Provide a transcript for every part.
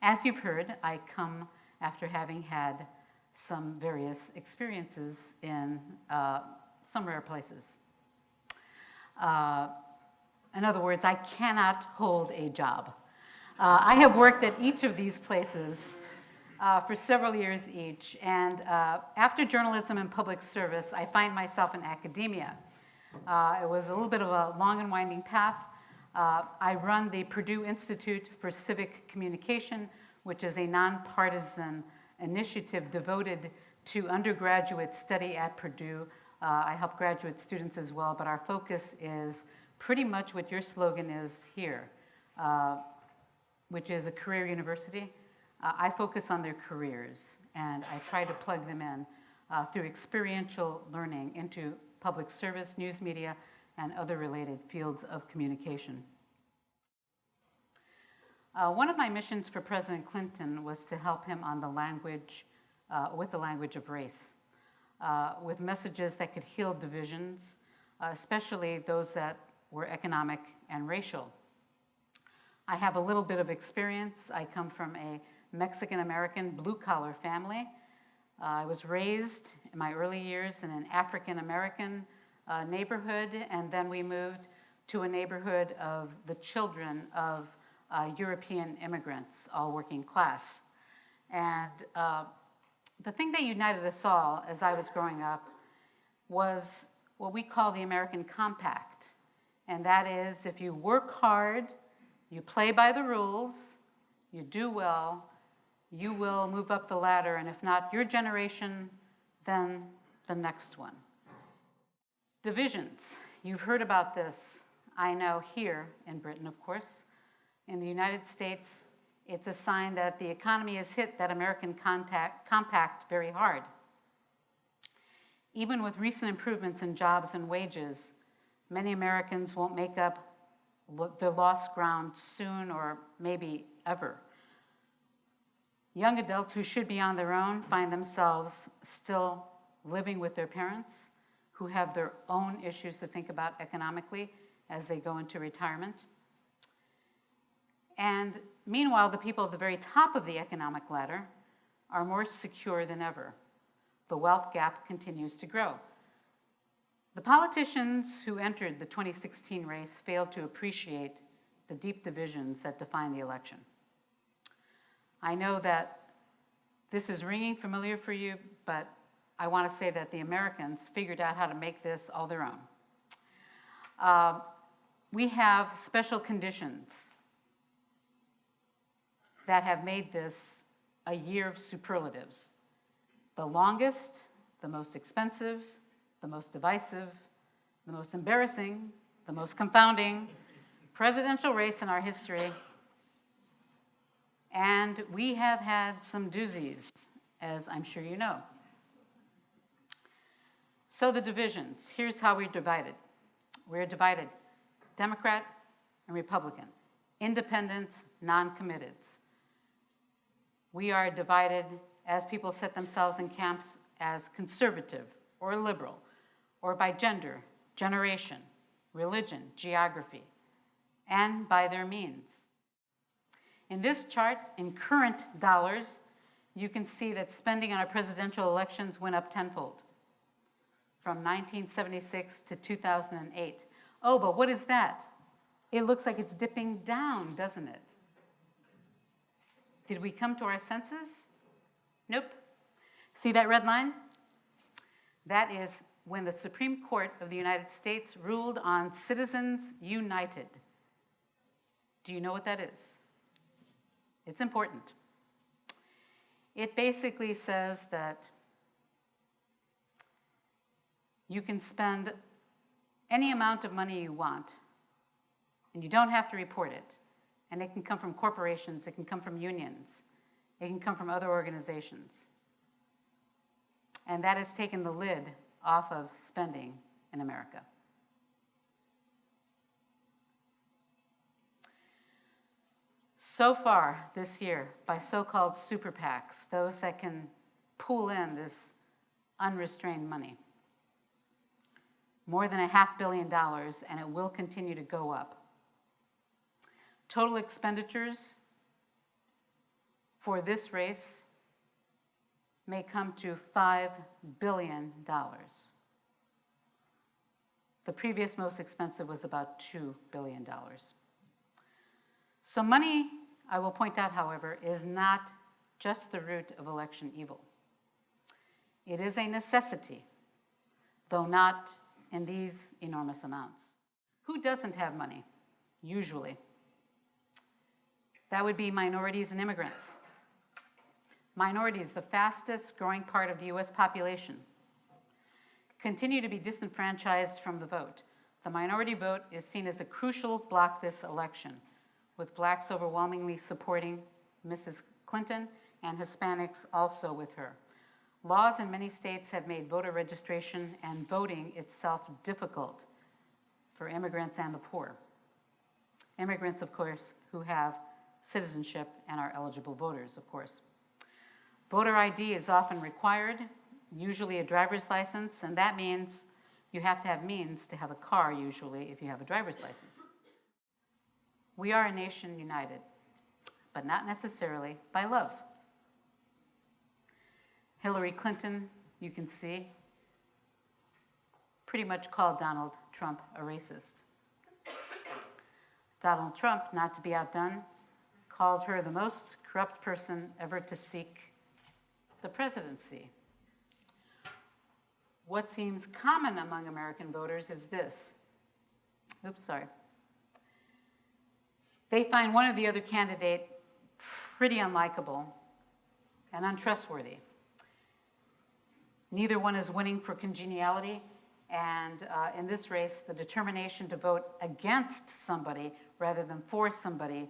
As you've heard, I come after having had some various experiences in some rare places. In other words, I cannot hold a job. I have worked at each of these places for several years each, and after journalism and public service, I find myself in academia. It was a little bit of a long and winding path. I run the Purdue Institute for Civic Communication, which is a nonpartisan initiative devoted to undergraduate study at Purdue. I help graduate students as well, but our focus is pretty much what your slogan is here, which is a career university. I focus on their careers, and I try to plug them in through experiential learning into public service, news media, and other related fields of communication. One of my missions for President Clinton was to help him on the language, with the language of race, with messages that could heal divisions, especially those that were economic and racial. I have a little bit of experience. I come from a Mexican-American blue-collar family. I was raised in my early years in an African-American neighborhood, and then we moved to a neighborhood of the children of European immigrants, all working class. And the thing that united us all as I was growing up was what we call the American Compact. And that is, if you work hard, you play by the rules, you do well, you will move up the ladder, and if not your generation, then the next one. Divisions. You've heard about this, I know, here in Britain, of course. In the United States, it's a sign that the economy has hit that American compact very hard. Even with recent improvements in jobs and wages, many Americans won't make up their lost ground soon or maybe ever. Young adults who should be on their own find themselves still living with their parents, who have their own issues to think about economically as they go into retirement. And meanwhile, the people at the very top of the economic ladder are more secure than ever. The wealth gap continues to grow. The politicians who entered the 2016 race failed to appreciate the deep divisions that define the election. I know that this is ringing familiar for you, but I want to say that the Americans figured out how to make this all their own. We have special conditions that have made this a year of superlatives. The longest, the most expensive, the most divisive, the most embarrassing, the most confounding presidential race in our history. And we have had some doozies, as I'm sure you know. So the divisions, here's how we're divided. We're divided Democrat and Republican, independents, non-committeds. We are divided as people set themselves in camps as conservative or liberal, or by gender, generation, religion, geography, and by their means. In this chart, in current dollars, you can see that spending on our presidential elections went up tenfold from 1976 to 2008. Oh, but what is that? It looks like it's dipping down, doesn't it? Did we come to our senses? Nope. See that red line? That is when the Supreme Court of the United States ruled on Citizens United. Do you know what that is? It's important. It basically says that you can spend any amount of money you want, and you don't have to report it. And it can come from corporations, it can come from unions, it can come from other organizations. And that has taken the lid off of spending in America. So far this year, by so-called super PACs, those that can pool in this unrestrained money, more than $500 million, and it will continue to go up. Total expenditures for this race may come to $5 billion. The previous most expensive was about $2 billion. So money, I will point out, however, is not just the root of election evil. It is a necessity, though not in these enormous amounts. Who doesn't have money, usually? That would be minorities and immigrants. Minorities, the fastest growing part of the US population, continue to be disenfranchised from the vote. The minority vote is seen as a crucial block this election, with blacks overwhelmingly supporting Mrs. Clinton and Hispanics also with her. Laws in many states have made voter registration and voting itself difficult for immigrants and the poor. Immigrants, of course, who have citizenship and are eligible voters, of course. Voter ID is often required, usually a driver's license, and that means you have to have means to have a car, usually, if you have a driver's license. We are a nation united, but not necessarily by love. Hillary Clinton, you can see, pretty much called Donald Trump a racist. Donald Trump, not to be outdone, called her the most corrupt person ever to seek the presidency. What seems common among American voters is this. They find one or the other candidate pretty unlikable and untrustworthy. Neither one is winning for congeniality, and in this race, the determination to vote against somebody rather than for somebody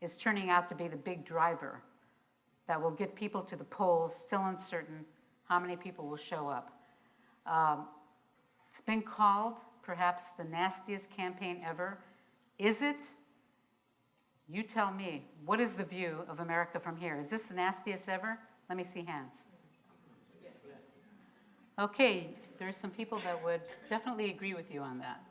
is turning out to be the big driver that will get people to the polls, still uncertain how many people will show up. It's been called perhaps the nastiest campaign ever. Is it? You tell me, what is the view of America from here? Is this the nastiest ever? Let me see hands. Okay, there's some people that would definitely agree with you on that.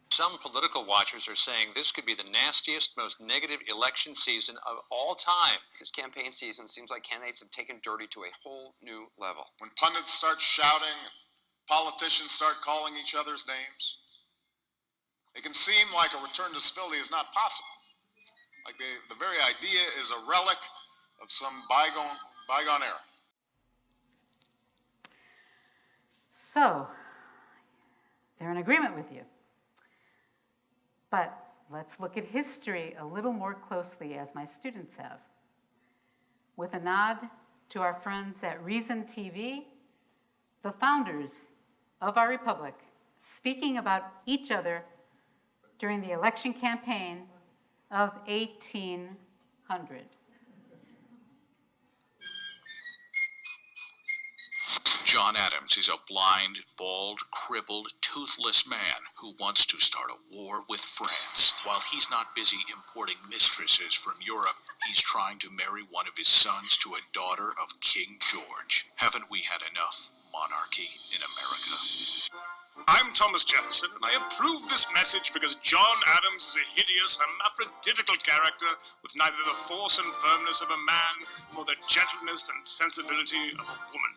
Some political watchers are saying this could be the nastiest, most negative election season of all time. This campaign season seems like candidates have taken dirty to a whole new level. When pundits start shouting and politicians start calling each other's names, it can seem like a return to civility is not possible. Like the very idea is a relic of some bygone era. So, they're in agreement with you. But let's look at history a little more closely, as my students have. With a nod to our friends at Reason TV, the founders of our republic, speaking about each other during the election campaign of 1800. John Adams is a blind, bald, crippled, toothless man who wants to start a war with France. While he's not busy importing mistresses from Europe, he's trying to marry one of his sons to a daughter of King George. Haven't we had enough monarchy in America? I'm Thomas Jefferson, and I approve this message because John Adams is a hideous, hermaphroditical character with neither the force and firmness of a man nor the gentleness and sensibility of a woman.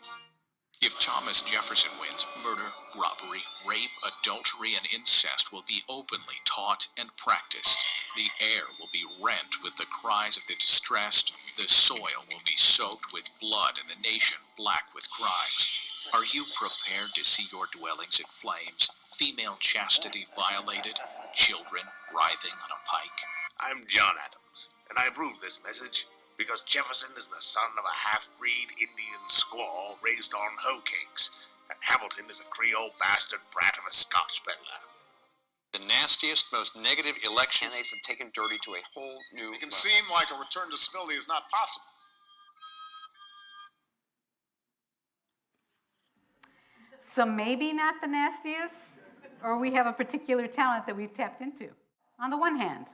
If Thomas Jefferson wins, murder, robbery, rape, adultery, and incest will be openly taught and practiced. The air will be rent with the cries of the distressed, the soil will be soaked with blood, and the nation black with crimes. Are you prepared to see your dwellings in flames, female chastity violated, children writhing on a pike? I'm John Adams, and I approve this message because Jefferson is the son of a half-breed Indian squaw raised on hoe cakes, and Hamilton is a Creole bastard brat of a Scotch peddler. The nastiest, most negative election. Candidates have taken dirty to a whole new It can level. seem like a return to civility is not possible. So maybe not the nastiest, or we have a particular talent that we've tapped into. On the one hand,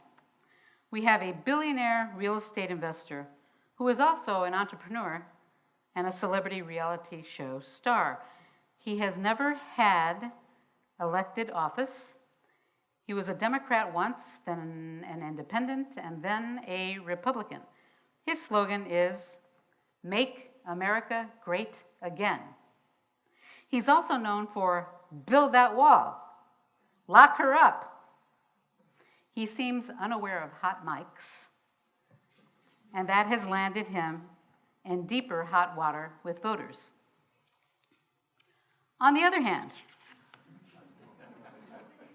we have a billionaire real estate investor who is also an entrepreneur and a celebrity reality show star. He has never had elected office. He was a Democrat once, then an independent, and then a Republican. His slogan is, "Make America Great Again." He's also known for "Build that wall," "Lock her up." He seems unaware of hot mics, and that has landed him in deeper hot water with voters. On the other hand,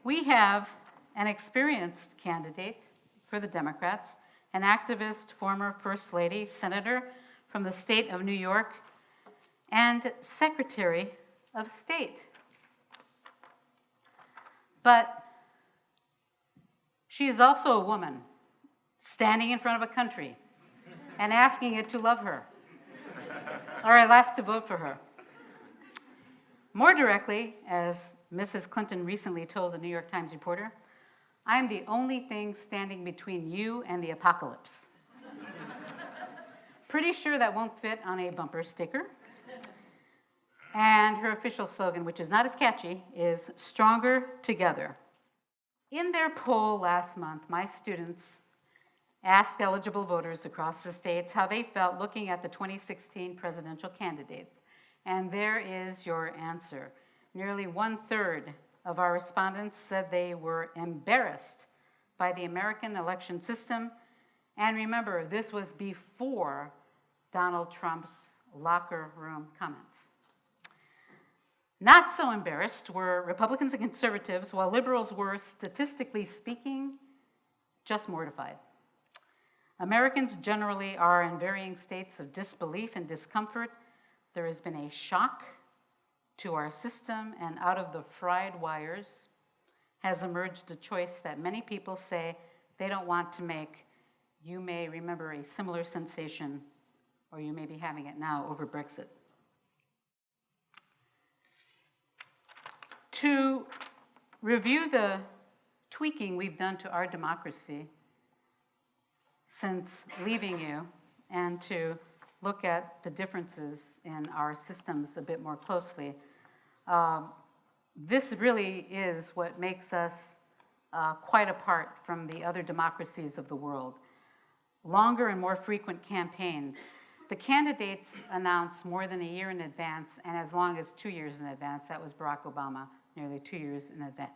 we have an experienced candidate for the Democrats, an activist, former First Lady, senator from the state of New York, and Secretary of State. But she is also a woman standing in front of a country and asking it to love her, or at last to vote for her. More directly, as Mrs. Clinton recently told a New York Times reporter, "I'm the only thing standing between you and the apocalypse." Pretty sure that won't fit on a bumper sticker. And her official slogan, which is not as catchy, is "Stronger Together." In their poll last month, my students asked eligible voters across the states how they felt looking at the 2016 presidential candidates. And there is your answer. Nearly 1/3 of our respondents said they were embarrassed by the American election system. And remember, this was before Donald Trump's locker room comments. Not so embarrassed were Republicans and conservatives, while liberals were, statistically speaking, just mortified. Americans generally are in varying states of disbelief and discomfort. There has been a shock to our system, and out of the fried wires has emerged a choice that many people say they don't want to make. You may remember a similar sensation, or you may be having it now over Brexit. To review the tweaking we've done to our democracy since leaving you, and to look at the differences in our systems a bit more closely, this really is what makes us quite apart from the other democracies of the world. Longer and more frequent campaigns. The candidates announce more than a year in advance, and as long as 2 years in advance. That was Barack Obama, nearly 2 years in advance.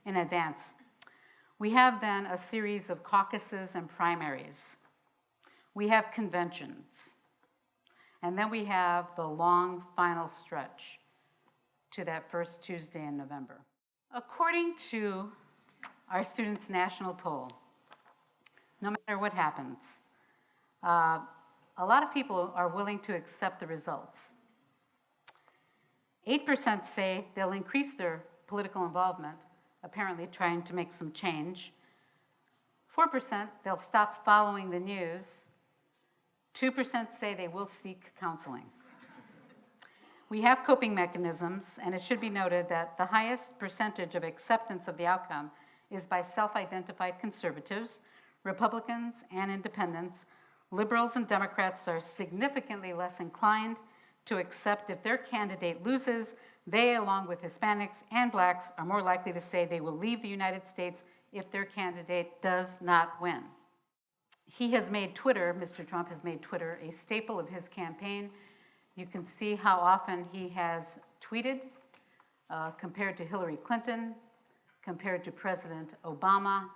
In advance. We have then a series of caucuses and primaries. We have conventions. And then we have the long final stretch to that first Tuesday in November. According to our students' national poll, no matter what happens, a lot of people are willing to accept the results. 8% say they'll increase their political involvement, apparently trying to make some change. 4% they'll stop following the news. 2% say they will seek counseling. We have coping mechanisms, and it should be noted that the highest percentage of acceptance of the outcome is by self-identified conservatives, Republicans, and independents. Liberals and Democrats are significantly less inclined to accept if their candidate loses. They, along with Hispanics and blacks, are more likely to say they will leave the United States if their candidate does not win. He has made Twitter, Mr. Trump has made Twitter a staple of his campaign. You can see how often he has tweeted compared to Hillary Clinton, compared to President Obama,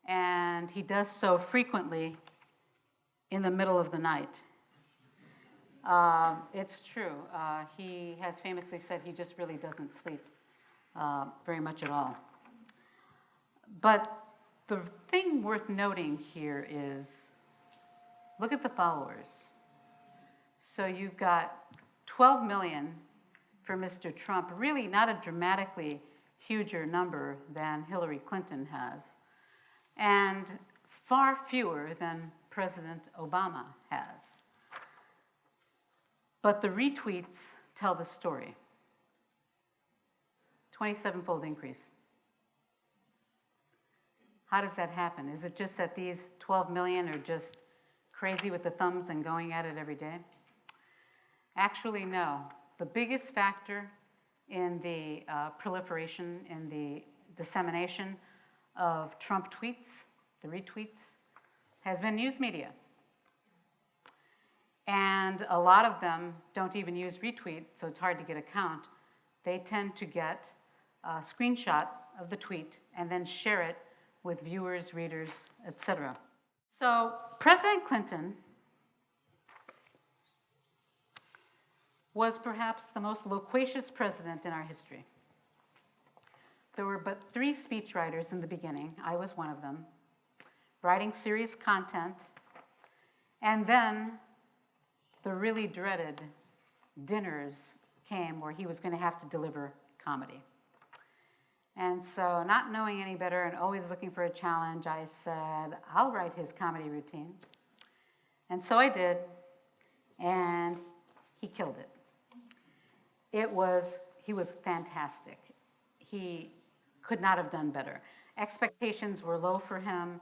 and he does so frequently in the middle of the night. It's true. He has famously said he just really doesn't sleep very much at all. But the thing worth noting here is, look at the followers. So you've got 12 million for Mr. Trump, really not a dramatically huger number than Hillary Clinton has, and far fewer than President Obama has. But the retweets tell the story. 27-fold increase. How does that happen? Is it just that these 12 million are just crazy with the thumbs and going at it every day? Actually, no. The biggest factor in the proliferation, in the dissemination of Trump tweets, the retweets, has been news media. And a lot of them don't even use retweet, so it's hard to get a count. They tend to get a screenshot of the tweet and then share it with viewers, readers, etc. So President Clinton was perhaps the most loquacious president in our history. There were but 3 speechwriters in the beginning. I was one of them, writing serious content, and then the really dreaded dinners came where he was going to have to deliver comedy. And so, not knowing any better and always looking for a challenge, I said, I'll write his comedy routine. And so I did, and he killed it. He was fantastic. He could not have done better. Expectations were low for him,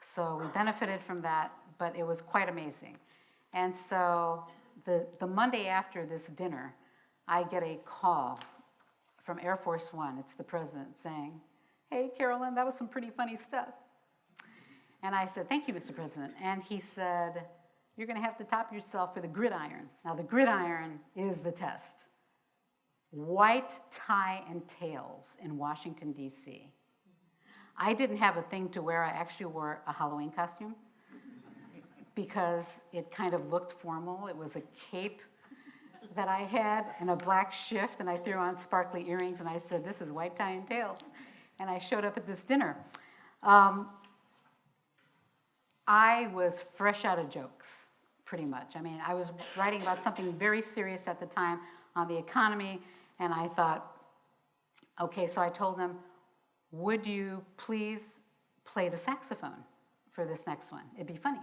so we benefited from that, but it was quite amazing. And so the Monday after this dinner, I get a call from Air Force One. It's the president saying, hey, Carolyn, that was some pretty funny stuff. And I said, thank you, Mr. President. And he said, you're going to have to top yourself for the gridiron. Now, the gridiron is the test. White tie and tails in Washington, D.C. I didn't have a thing to wear. I actually wore a Halloween costume because it kind of looked formal. It was a cape that I had and a black shift, and I threw on sparkly earrings, and I said, this is white tie and tails. And I showed up at this dinner. I was fresh out of jokes, pretty much. I mean, I was writing about something very serious at the time on the economy, and I thought, okay, so I told them, would you please play the saxophone for this next one? It'd be funny.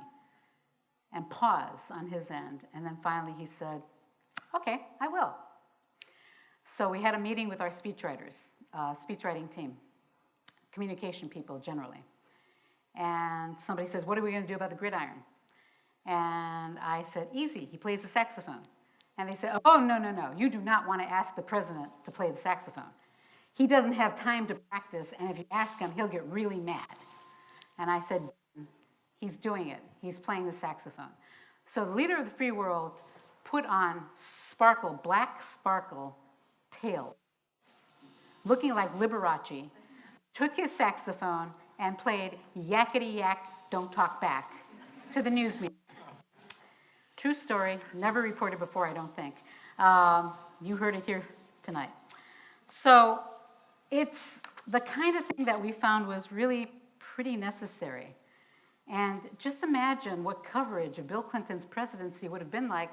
And pause on his end, and then finally he said, okay, I will. So we had a meeting with our speechwriters, speechwriting team, communication people generally. And somebody says, what are we going to do about the gridiron? And I said, easy, he plays the saxophone. And they said, oh, no, you do not want to ask the president to play the saxophone. He doesn't have time to practice, and if you ask him, he'll get really mad. And I said, he's doing it. He's playing the saxophone. So the leader of the free world put on black sparkle tail, looking like Liberace, took his saxophone and played Yakety Yak, Don't Talk Back to the news media. True story, never reported before, I don't think. You heard it here tonight. So it's the kind of thing that we found was really pretty necessary. And just imagine what coverage of Bill Clinton's presidency would have been like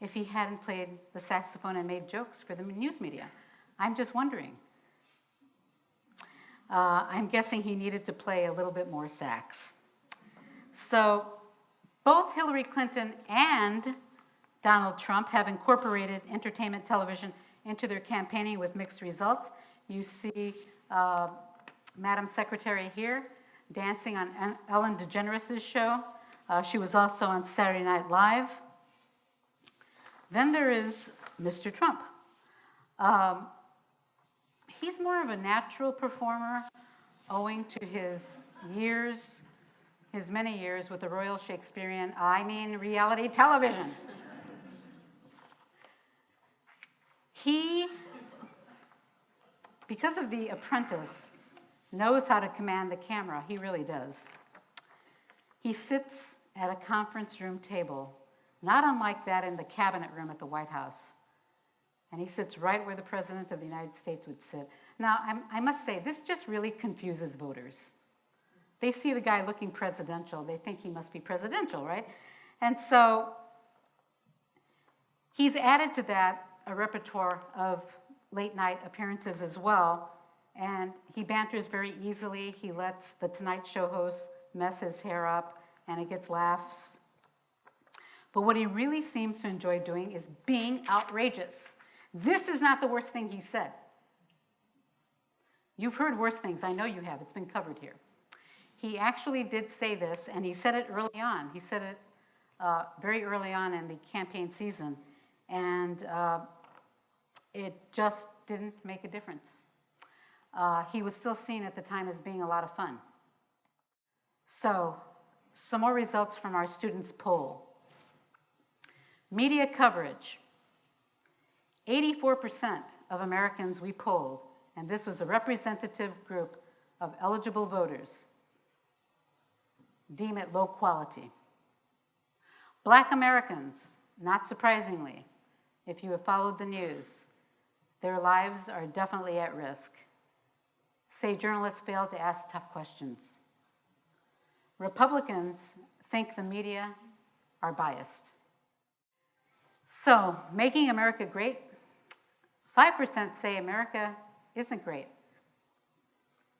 if he hadn't played the saxophone and made jokes for the news media. I'm just wondering. I'm guessing he needed to play a little bit more sax. So both Hillary Clinton and Donald Trump have incorporated entertainment television into their campaigning with mixed results. You see Madam Secretary here dancing on Ellen DeGeneres' show. She was also on Saturday Night Live. Then there is Mr. Trump. He's more of a natural performer owing to his many years with the Royal Shakespearean, reality television. He, because of The Apprentice, knows how to command the camera. He really does. He sits at a conference room table, not unlike that in the cabinet room at the White House. And he sits right where the President of the United States would sit. Now, I must say, this just really confuses voters. They see the guy looking presidential. They think he must be presidential, right? And so he's added to that a repertoire of late-night appearances as well. And he banters very easily. He lets the Tonight Show host mess his hair up, and it gets laughs. But what he really seems to enjoy doing is being outrageous. This is not the worst thing he said. You've heard worse things. I know you have. It's been covered here. He actually did say this, and he said it early on. He said it very early on in the campaign season, and it just didn't make a difference. He was still seen at the time as being a lot of fun. So Some more results from our students' poll. Media coverage. 84% of Americans we polled, and this was a representative group of eligible voters, deem it low quality. Black Americans, not surprisingly, if you have followed the news, their lives are definitely at risk. Say journalists fail to ask tough questions. Republicans think the media are biased. So, making America great, 5% say America isn't great.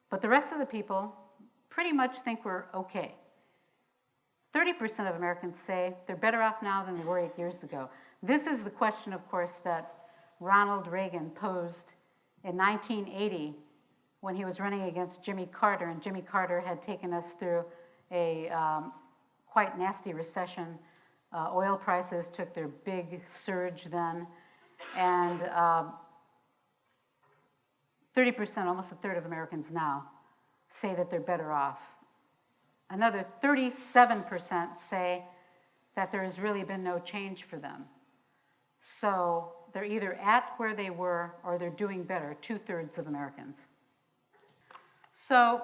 But the rest of the people pretty much think we're okay. 30% of Americans say they're better off now than they were 8 years ago. This is the question, of course, that Ronald Reagan posed in 1980 when he was running against Jimmy Carter, and Jimmy Carter had taken us through a quite nasty recession. Oil prices took their big surge then, and 30%, almost a third of Americans now, say that they're better off. Another 37% say that there has really been no change for them. So they're either at where they were or they're doing better, 2/3 of Americans. So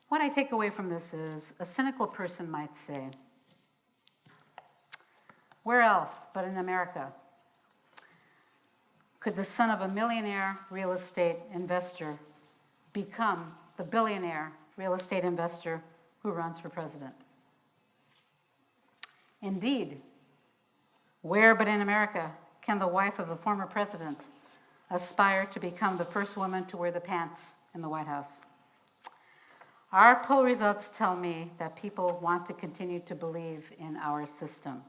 what I take away from this is a cynical person might say, where else but in America could the son of a millionaire real estate investor become the billionaire real estate investor who runs for president? Indeed, where but in America can the wife of a former president aspire to become the first woman to wear the pants in the White House? Our poll results tell me that people want to continue to believe in our system,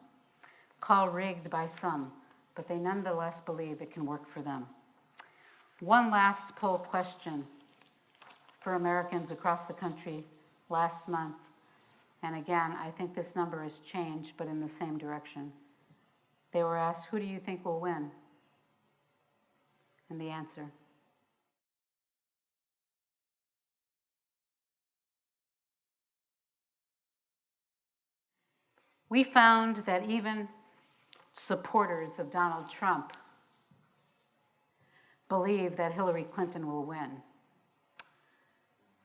called rigged by some, but they nonetheless believe it can work for them. One last poll question for Americans across the country last month, and again, I think this number has changed, but in the same direction. They were asked, who do you think will win? And the answer, we found that even supporters of Donald Trump believe that Hillary Clinton will win.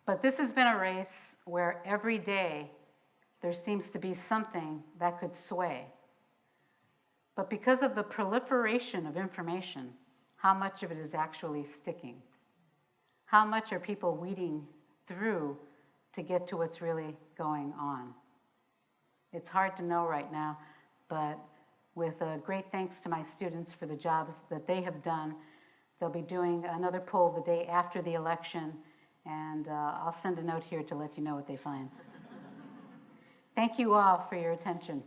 But this has been a race where every day there seems to be something that could sway. But because of the proliferation of information, how much of it is actually sticking? How much are people weeding through to get to what's really going on? It's hard to know right now, but with great thanks to my students for the jobs that they have done, they'll be doing another poll the day after the election, and I'll send a note here to let you know what they find. Thank you all for your attention.